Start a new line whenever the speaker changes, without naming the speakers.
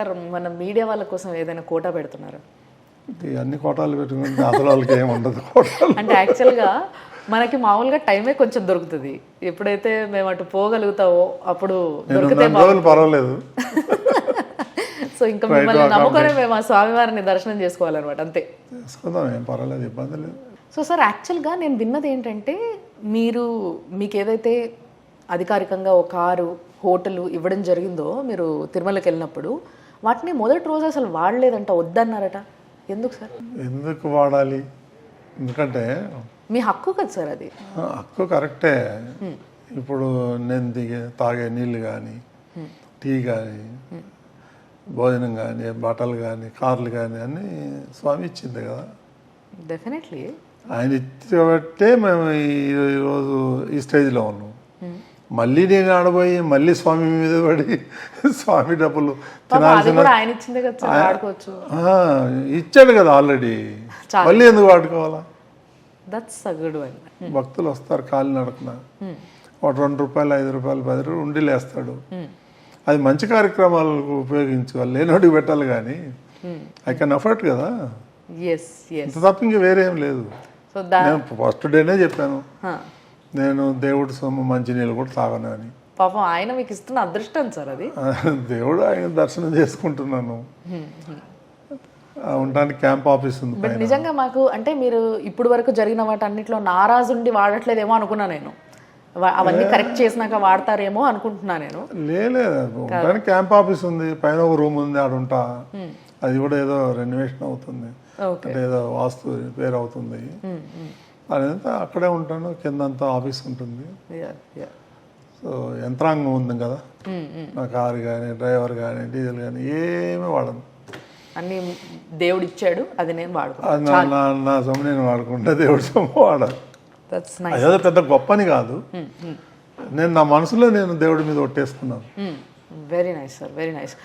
మన మీడియా వాళ్ళ కోసం ఏదైనా కోటా పెడుతున్నారా?
అన్ని కోటాలు పెట్టుకుంటే అసలు వాళ్ళకి ఏమి ఉండదు కోటాలు.
అంటే యాక్చువల్గా మనకి మామూలుగా టైమే కొంచెం దొరుకుతుంది. ఎప్పుడైతే మేము అటు పోగలుగుతావో అప్పుడు దొరికితే
రోజులు పర్వాలేదు.
సో ఇంకా మిమ్మల్ని నమ్ముకొని మేము ఆ స్వామివారిని దర్శనం చేసుకోవాలన్నమాట, అంతే.
చేసుకుందాం, ఏం పర్వాలేదు, ఇబ్బంది లేదు.
సో సార్, యాక్చువల్గా నేను విన్నది ఏంటంటే మీకు ఏదైతే అధికారికంగా ఒక కారు హోటల్ ఇవ్వడం జరిగిందో మీరు తిరుమలకి వెళ్ళినప్పుడు, వాటిని మొదటి రోజు అసలు వాడలేదంట, వద్దన్నారట. ఎందుకు సార్?
ఎందుకు వాడాలి? ఎందుకంటే
మీ హక్కు కదా సార్ అది.
హక్కు కరెక్టే. ఇప్పుడు నేను తాగే నీళ్ళు కానీ, టీ కానీ, భోజనం కానీ, బట్టలు కానీ, కార్లు కానీ అన్నీ స్వామి ఇచ్చింది కదా.
డెఫినెట్లీ
ఆయన ఇచ్చబట్టే మేము ఈరోజు ఈ స్టేజ్లో ఉన్నాం. మళ్ళీ నేను ఆడబోయి మళ్ళీ స్వామి మీద పడి స్వామి డబ్బులు తినాల్సిన
ఆయన ఇచ్చిందే కదా సార్, వాడుకోవచ్చు.
ఇచ్చాడు కదా ఆల్రెడీ, మళ్ళీ ఎందుకు వాడుకోవాలా?
That's a good one.
భక్తులు వస్తారు కాలి నడకన, ఒక 2 రూపాయలు 5 రూపాయలు 10 రూపాయలు ఉండిలు వేస్తాడు. అది మంచి కార్యక్రమాలకు ఉపయోగించుకోవాలి, లేనోడికి పెట్టాలి. కానీ ఐ కెన్ అఫోర్డ్ కదా, ఇంత తప్ప ఇంక వేరేం లేదు. నేను ఫస్ట్ డేనే చెప్పాను, నేను దేవుడి సొమ్ము మంచి నీళ్ళు కూడా తాగను అని.
పాపం ఆయన మీకు ఇస్తున్న అదృష్టం సార్ అది.
దేవుడు ఆయన దర్శనం చేసుకుంటున్నాను. ఉండడానికి క్యాంప్ ఆఫీస్ ఉంది.
బట్ నిజంగా మాకు అంటే మీరు ఇప్పుడు వరకు జరిగిన వాటి అన్నిట్లో నారాజు ఉండి వాడట్లేదేమో అనుకున్నా నేను. అవన్నీ కరెక్ట్ చేసినాక వాడతారేమో అనుకుంటున్నా నేను.
లేదు, ఉండడానికి క్యాంప్ ఆఫీస్ ఉంది, పైన ఒక రూమ్ ఉంది, ఆడ ఉంటా. అది కూడా ఏదో రెనోవేషన్ అవుతుంది, అంటే ఏదో వాస్తు పేరు అవుతుంది. అదంతా అక్కడే ఉంటాను, కిందంతా ఆఫీస్ ఉంటుంది. సో యంత్రాంగం ఉంది కదా, నా కారు కానీ, డ్రైవర్ కానీ, డీజిల్ కానీ ఏమీ వాడను.
అన్ని దేవుడు ఇచ్చాడు, అది నేను వాడుకుంటాను.
నా సొమ్ము నేను వాడుకుంటా, దేవుడి సొమ్ము వాడాలి. అదేదో పెద్ద గొప్పని కాదు, నేను నా మనసులో నేను దేవుడి మీద ఒట్టేసుకున్నాను.
Very nice sir, very nice.